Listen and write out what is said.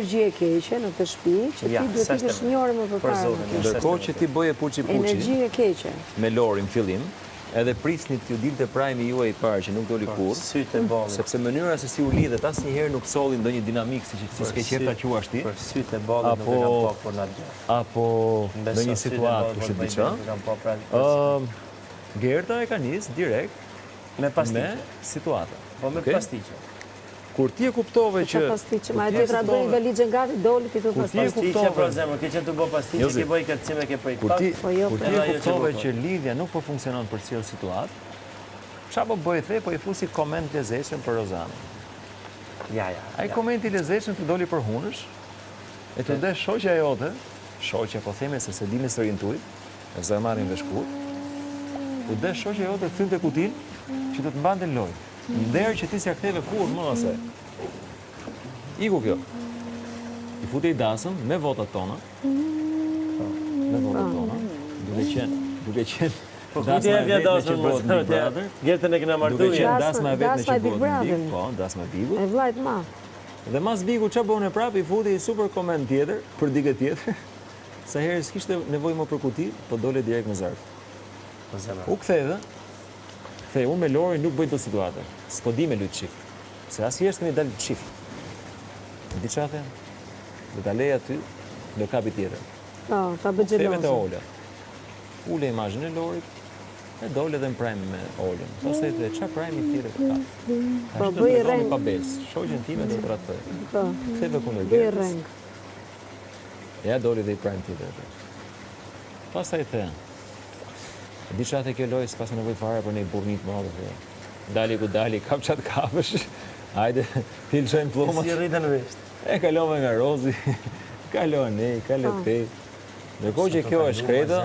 energji e keqe në të shtëpi, që ti duhet të kesh një orë më përpara. Ndërkohë që ti bëje puçi-puçi Energji e keqe. me Lorin fillim, edhe prisni t'ju dilte prajmi juaj i parë që nuk doli kurrë, sepse mënyra se si u lidhet asnjëherë nuk solli ndonjë dinamik si s'ke qejf ta quash ti. Për sytë e ballit nuk e kam pa kur na gjë. Apo ndonjë situatë kush e di ç'a. Gerta e ka nis direkt me pastiqe. Me situata. Po me pastiqe. Kur ti e kuptove që pastiqe, ma e ti tra bëjnë valizhe gati, doli ti të pastiqe. Pastiqe për zemër, ke qenë të bë pastiqe, ke bëj kërcime, ke prej Kur ti e kuptove që lidhja nuk po funksionon për cilë situatë, çfarë po bëj the, po i fusi koment lezetshëm për Rozanën. Ja. Ai komenti i lezetshëm të doli për hunësh, e të desh shoqja jote, shoqja po theme se dini së orientuj, e zë marrin vesh kur, të desh shoqja jote thynte kutin që të të mbante lojë. Ndërë që ti s'ja ktheve kur, më ose. Iku kjo. I fute i dasëm me votat tona. Me votat tona. Duke qenë dasma e vetme që bëhet Big Brother. Gjertën e kena martu. Duke qenë dasma e vetme që bëhet Big. Po, dasma e Bigut. E vlajt ma. Dhe mas Bigu që bëhen e prap, i fute i super koment tjetër, për dike tjetër. Sa herë s'kishte nevoj më për kuti, po dole direkt me zartë. U ktheve. Unë me Lori nuk bëjt do situatë. S'po di me lujtë qift. Se asnjëherë s'kemi dalë qift. Di qa them? Dhe ta leja ty, në kapi tjetër. Po, ta bëgjelose. Theve të Ola. Ule imazhin e Lorit, e dole dhe në prajmë me Olën. Pastaj dhe qa prajmë i tjetër të ka? Po, bëj reng. Pa besë. Shoqen time do të ratëfej. Po, Theve kundër bëj Gertës. reng. Ja doli dhe i prajmë tjetër. Pastaj the. Di që atë kjo lojë s'pas nevoj fare për një burnit më adhe. Dali ku dali, kap qatë kapësh. Hajde, ti lëshojmë plomat. Si rritën visht. E kalove nga Rozi, kalove ne, kalove te. Ndërkohë që kjo është kreta,